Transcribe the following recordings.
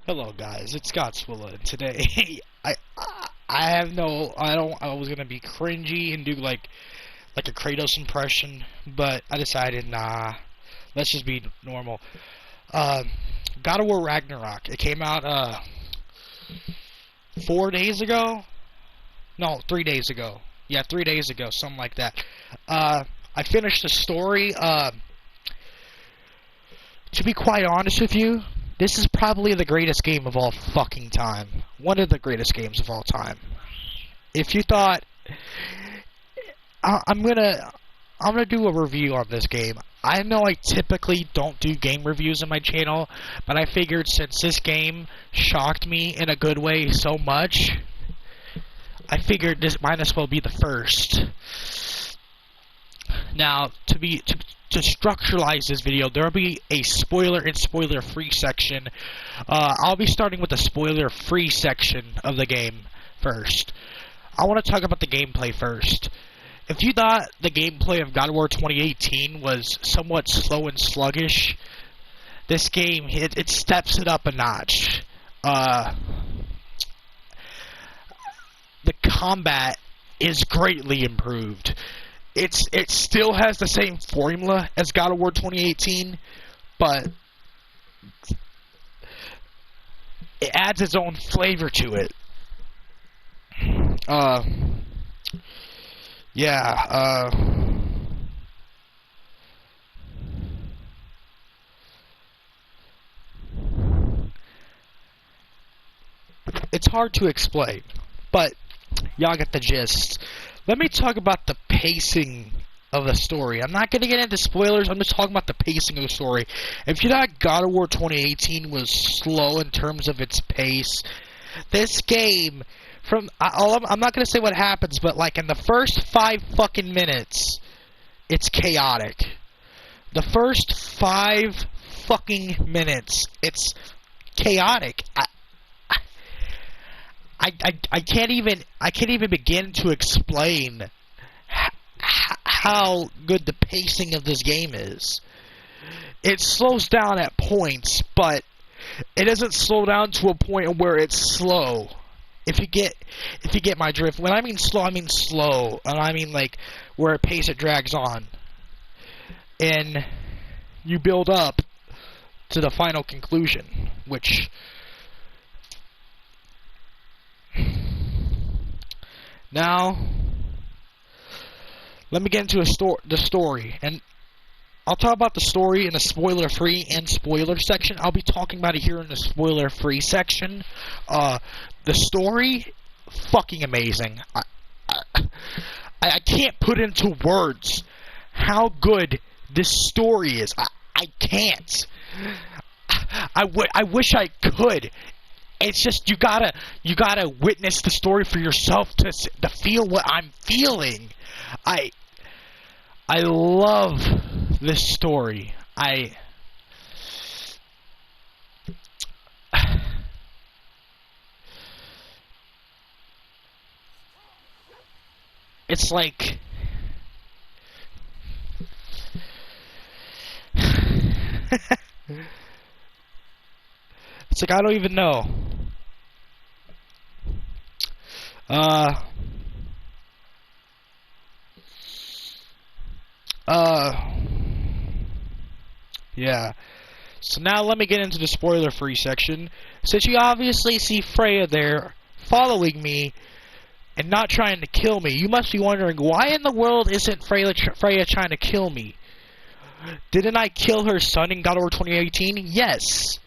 Hello guys, it's Godzilla, and today I was gonna be cringy and do like a Kratos impression, but I decided let's just be normal. God of War Ragnarok. It came out 4 days ago. No, 3 days ago. Yeah, 3 days ago, something like that. I finished the story. To be quite honest with you, this is probably the greatest game of all fucking time. One of the greatest games of all time. If you thought I'm gonna do a review on this game. I know I typically don't do game reviews on my channel, but I figured since this game shocked me in a good way so much, I figured this might as well be the first. Now, to structuralize this video, there will be a spoiler and spoiler-free section. I'll be starting with the spoiler-free section of the game first. I want to talk about the gameplay first. If you thought the gameplay of God of War 2018 was somewhat slow and sluggish, this game, it steps it up a notch. The combat is greatly improved. It still has the same formula as God of War 2018, but it adds its own flavor to it. It's hard to explain, but y'all get the gist. Let me talk about the pacing of the story. I'm not going to get into spoilers, I'm just talking about the pacing of the story. If you thought God of War 2018 was slow in terms of its pace, this game, I'm not going to say what happens, but like in the first 5 fucking minutes, it's chaotic. The first 5 fucking minutes, it's chaotic. I can't even begin to explain how good the pacing of this game is. It slows down at points, but it doesn't slow down to a point where it's slow. If you get my drift. When I mean slow, and I mean like where at pace it drags on, and you build up to the final conclusion, which. Now, let me get into the story, and I'll talk about the story in the spoiler-free and spoiler section. I'll be talking about it here in the spoiler-free section. The story, fucking amazing. I can't put into words how good this story is. I can't. I wish I could. It's just you gotta witness the story for yourself to feel what I'm feeling. I love this story. It's like it's like I don't even know. Yeah. So now let me get into the spoiler-free section. Since you obviously see Freya there following me and not trying to kill me, you must be wondering, why in the world isn't Freya trying to kill me? Didn't I kill her son in God of War 2018? Yes.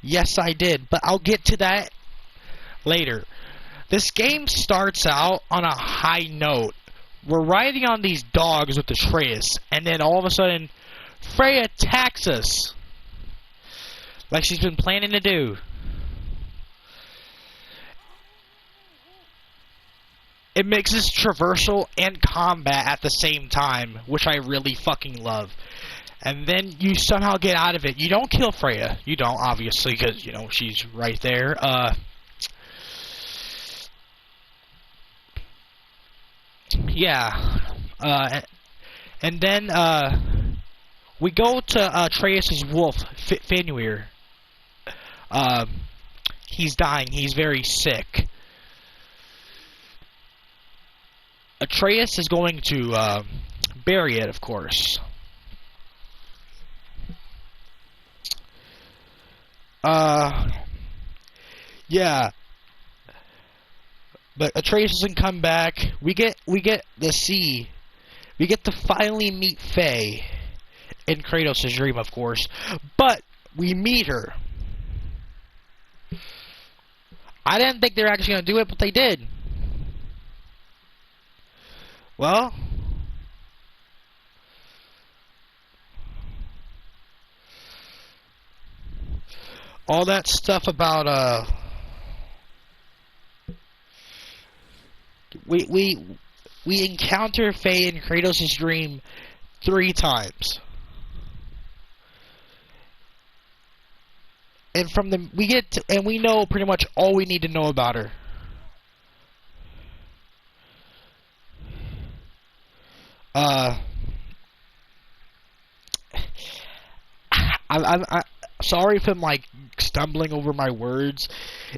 Yes, I did, but I'll get to that later. This game starts out on a high note. We're riding on these dogs with Atreus, and then all of a sudden, Freya attacks us. Like she's been planning to do. It mixes traversal and combat at the same time, which I really fucking love. And then you somehow get out of it. You don't kill Freya. You don't, obviously, because, you know, she's right there. Yeah. And then, we go to Atreus' wolf, Finwir. he's dying. He's very sick. Atreus is going to bury it, of course. Yeah. But Atreus doesn't come back. We get to see. We get to finally meet Faye in Kratos' dream, of course. But we meet her. I didn't think they were actually going to do it, but they did. Well, all that stuff about we encounter Faye in Kratos' dream 3 times. And from the we know pretty much all we need to know about her. I'm sorry if I'm like stumbling over my words.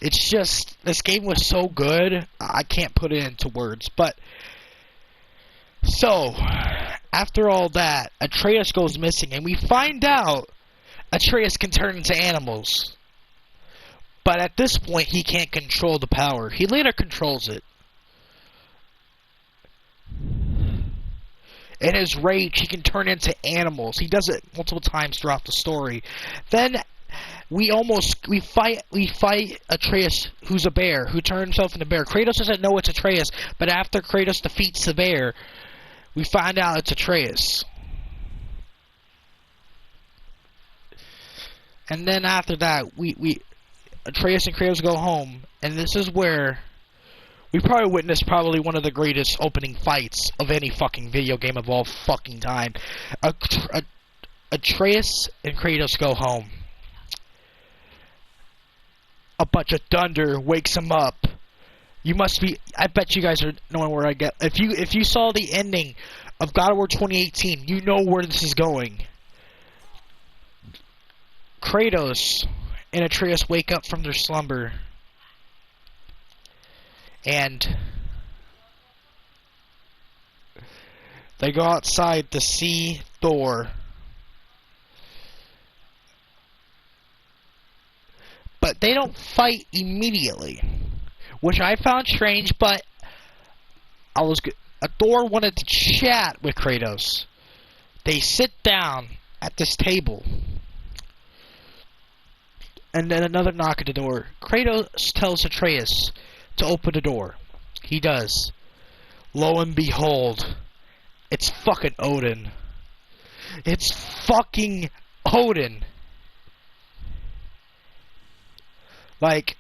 It's just this game was so good I can't put it into words. But so after all that, Atreus goes missing, and we find out Atreus can turn into animals. But at this point, he can't control the power. He later controls it. In his rage, he can turn into animals. He does it multiple times throughout the story. Then we fight Atreus, who's a bear, who turned himself into a bear. Kratos doesn't know it's Atreus, but after Kratos defeats the bear, we find out it's Atreus. And then after that, Atreus and Kratos go home, and this is where we probably witnessed one of the greatest opening fights of any fucking video game of all fucking time. Atreus and Kratos go home. A bunch of thunder wakes him up. I bet you guys are knowing where I get. If you saw the ending of God of War 2018, you know where this is going. Kratos and Atreus wake up from their slumber, and they go outside to see Thor. But they don't fight immediately, which I found strange, but Thor wanted to chat with Kratos. They sit down at this table, and then another knock at the door. Kratos tells Atreus to open the door. He does. Lo and behold, it's fucking Odin. It's fucking Odin. Like,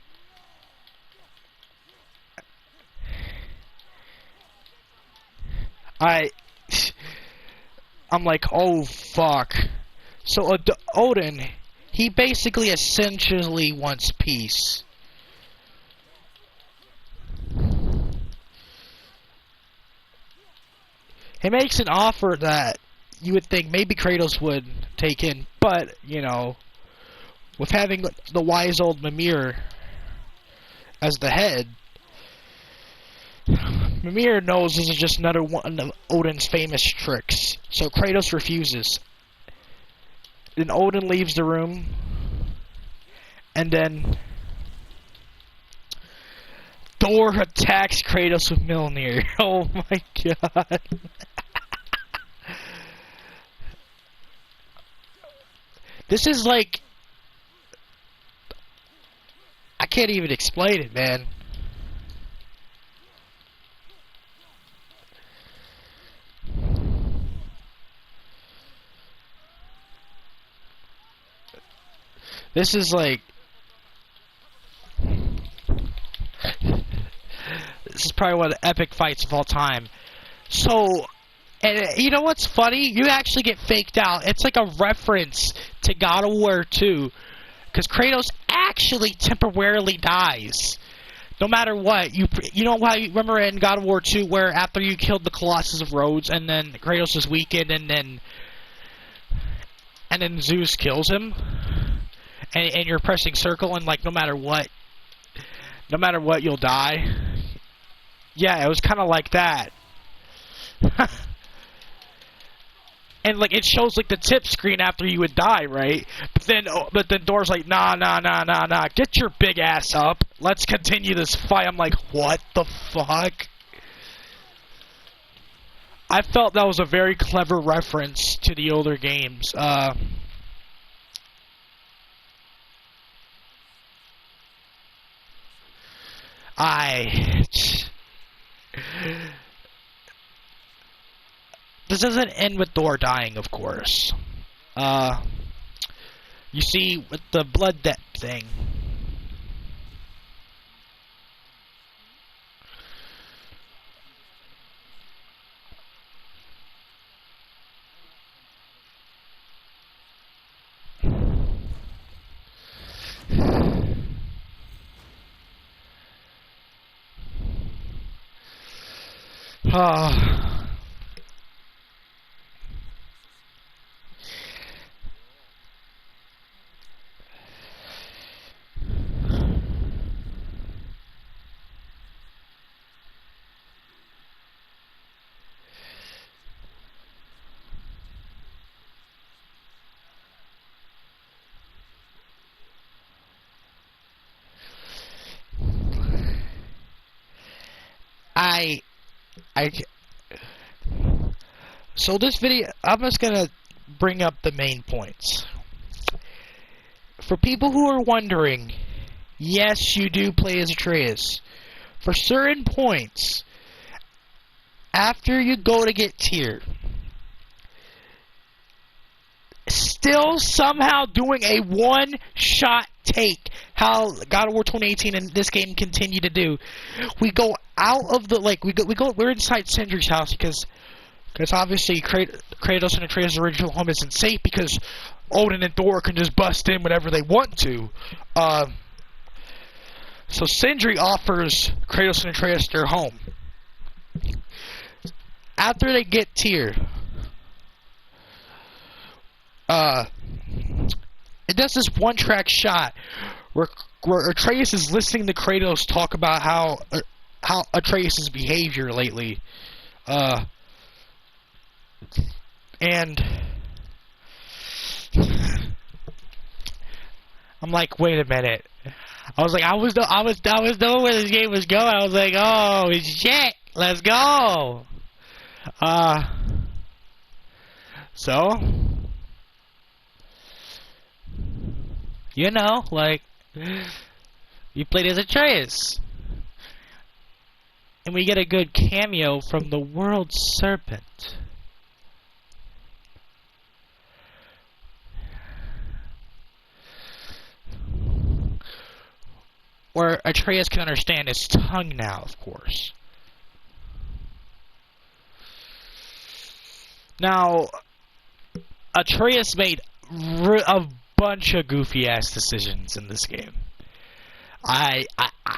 I'm like, oh fuck. So Odin, he basically essentially wants peace. He makes an offer that you would think maybe Kratos would take in, but, you know, with having the wise old Mimir as the head, Mimir knows this is just another one of Odin's famous tricks. So Kratos refuses. Then Odin leaves the room, and then Thor attacks Kratos with Mjolnir. Oh my god. This is like, I can't even explain it, man. This is like, this is probably one of the epic fights of all time. So, and you know what's funny? You actually get faked out. It's like a reference to God of War 2. Because Kratos actually temporarily dies. No matter what. You know how you remember in God of War 2 where after you killed the Colossus of Rhodes and then Kratos is weakened and then Zeus kills him? And you're pressing circle and like no matter what no matter what, you'll die. Yeah, it was kind of like that. And like it shows like the tip screen after you would die, right? But then Dora's like, nah, get your big ass up. Let's continue this fight. I'm like, what the fuck? I felt that was a very clever reference to the older games. This doesn't end with Thor dying, of course. You see, with the blood debt thing. So this video, I'm just gonna bring up the main points. For people who are wondering, yes, you do play as Atreus. For certain points, after you go to get tiered, still somehow doing a one-shot take, how God of War 2018 and this game continue to do. We go out of the, like, we're inside Sindri's house because obviously Kratos and Atreus' original home isn't safe because Odin and Thor can just bust in whenever they want to. So Sindri offers Kratos and Atreus their home. After they get tiered, it does this one-track shot where Atreus is listening to Kratos talk about how Atreus' behavior lately, and I'm like, wait a minute. I was knowing where this game was going. I was like, oh shit, let's go. So, you know, like, you played as Atreus. And we get a good cameo from the World Serpent. Where Atreus can understand his tongue now, of course. Now, Atreus made a bunch of goofy ass decisions in this game. I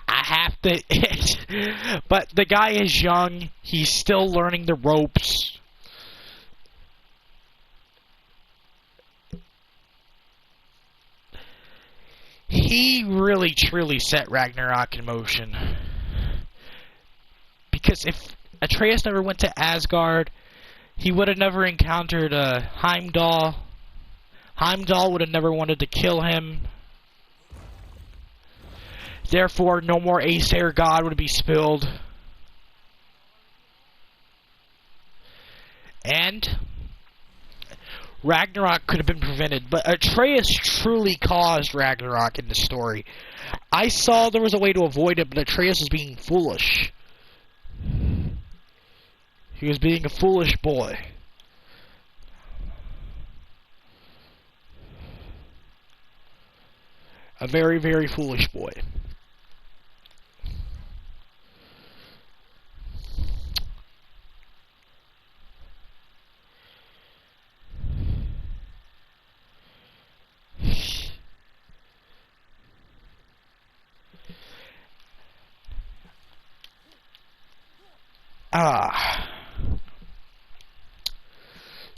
have to, but the guy is young. He's still learning the ropes. He really truly set Ragnarok in motion. Because if Atreus never went to Asgard, he would have never encountered Heimdall. Heimdall would have never wanted to kill him. Therefore, no more Aesir God would be spilled. And Ragnarok could have been prevented, but Atreus truly caused Ragnarok in the story. I saw there was a way to avoid it, but Atreus was being foolish. He was being a foolish boy. A very, very foolish boy.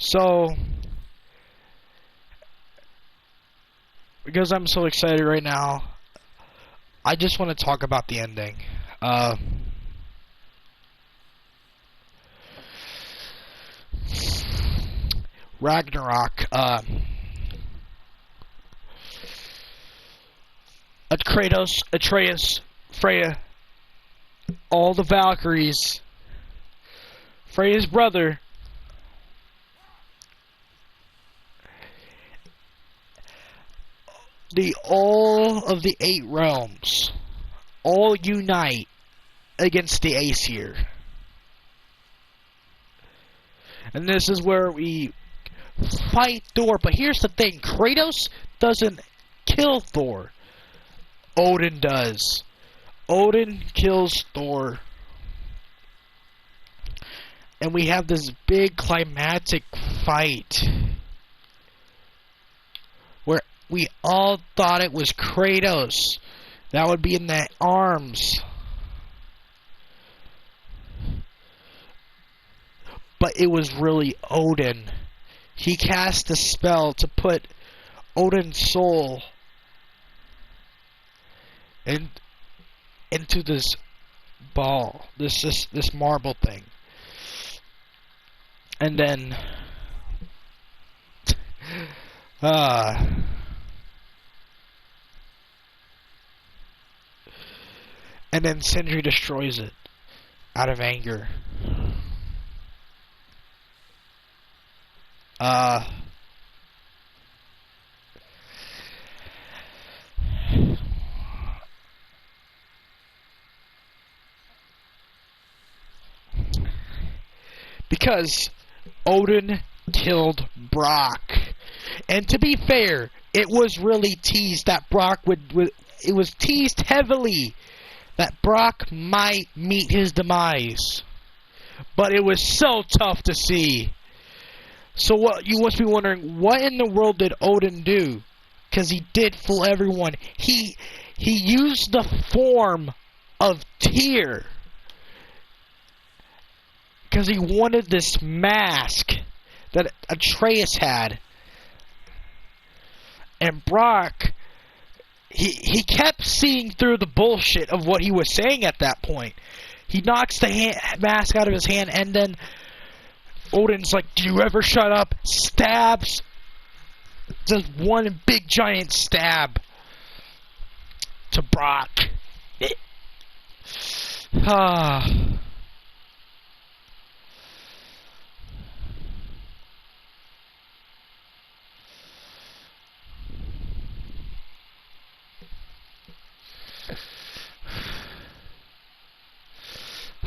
So, because I'm so excited right now, I just want to talk about the ending. Ragnarok, Kratos, Atreus, Freya, all the Valkyries, Freya's brother, all of the 8 realms, all unite against the Aesir. And this is where we fight Thor, but here's the thing, Kratos doesn't kill Thor. Odin does. Odin kills Thor. And we have this big climactic fight where we all thought it was Kratos that would be in the arms. But it was really Odin. He cast a spell to put Odin's soul into this ball, this marble thing. And then Sindri destroys it out of anger. Because Odin killed Brock. And to be fair, it was really teased that Brock it was teased heavily that Brock might meet his demise. But it was so tough to see. So what you must be wondering, what in the world did Odin do? Because he did fool everyone. He used the form of Tyr. Because he wanted this mask that Atreus had. And Brock, he kept seeing through the bullshit of what he was saying at that point. He knocks the mask out of his hand, and then Odin's like, "Do you ever shut up?" Stabs. Just one big giant stab to Brock.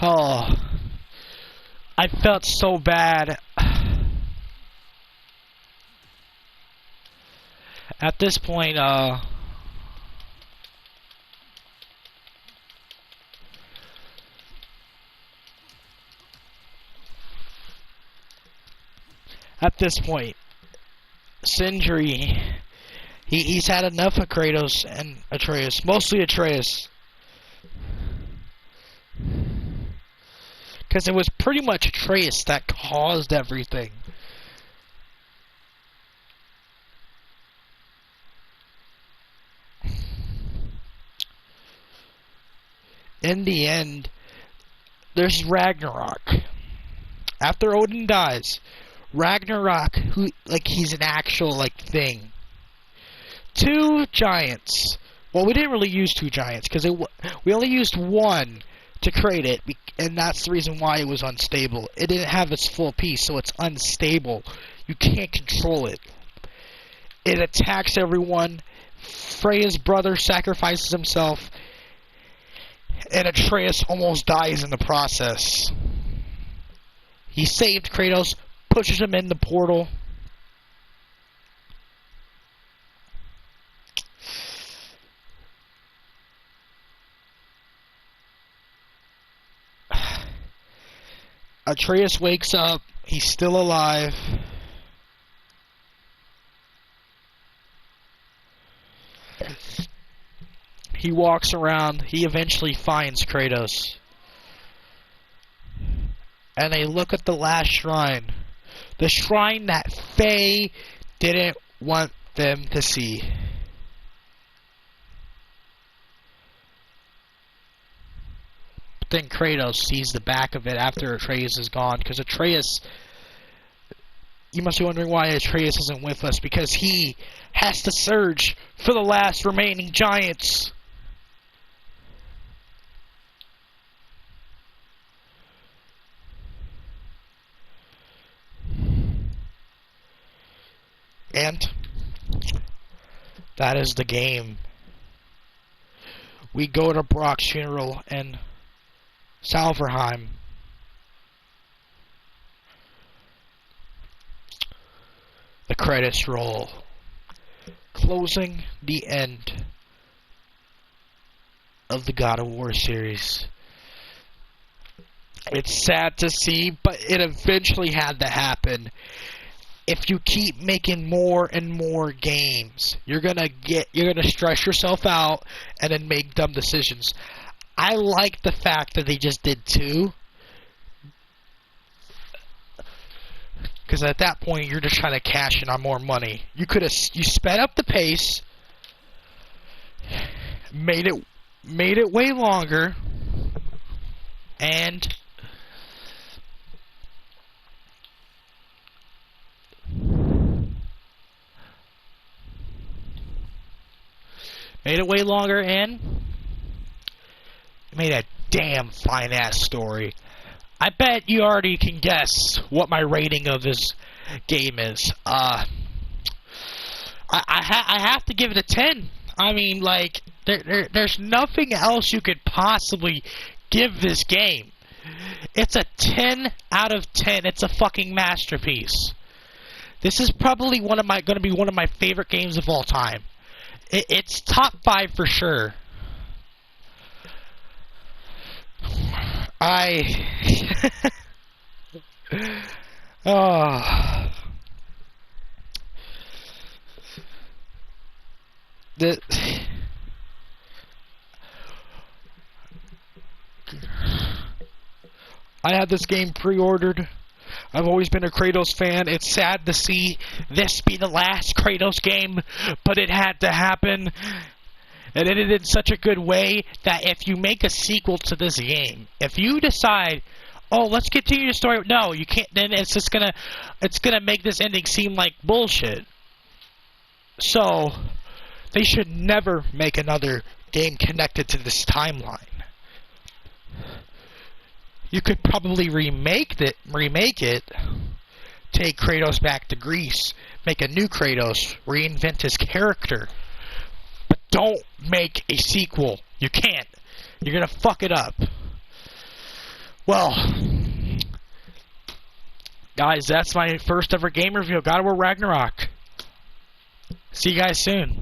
Oh, I felt so bad. At this point, Sindri, he's had enough of Kratos and Atreus, mostly Atreus. Because it was pretty much Atreus that caused everything. In the end, there's Ragnarok. After Odin dies, Ragnarok, he's an actual, thing. 2 giants. Well, we didn't really use 2 giants, because we only used 1 to create it, and that's the reason why it was unstable. It didn't have its full piece, so it's unstable. You can't control it. It attacks everyone. Freya's brother sacrifices himself, and Atreus almost dies in the process. He saved Kratos, pushes him in the portal. Atreus wakes up. He's still alive. He walks around. He eventually finds Kratos. And they look at the last shrine. The shrine that Faye didn't want them to see. think Kratos sees the back of it after Atreus is gone, because Atreus... You must be wondering why Atreus isn't with us, because he has to search for the last remaining giants. And that is the game. We go to Brock's funeral in Salverheim. The credits roll, closing the end of the God of War series. It's sad to see, but it eventually had to happen. If you keep making more and more games, you're gonna stress yourself out and then make dumb decisions. I like the fact that they just did 2. Because at that point, you're just trying to cash in on more money. You sped up the pace, made it way longer, and made a damn fine-ass story. I bet you already can guess what my rating of this game is. I have to give it a 10. I mean, like, there's nothing else you could possibly give this game. It's a 10 out of 10. It's a fucking masterpiece. This is probably going to be one of my favorite games of all time. It's top 5 for sure. Oh. I had this game pre-ordered. I've always been a Kratos fan. It's sad to see this be the last Kratos game, but it had to happen. And it ended in such a good way that if you make a sequel to this game, if you decide, oh, let's continue the story, no, you can't, then it's just gonna make this ending seem like bullshit. So, they should never make another game connected to this timeline. You could probably remake it, take Kratos back to Greece, make a new Kratos, reinvent his character. But don't make a sequel. You can't. You're gonna fuck it up. Well, guys, that's my first ever game review of God of War Ragnarok. See you guys soon.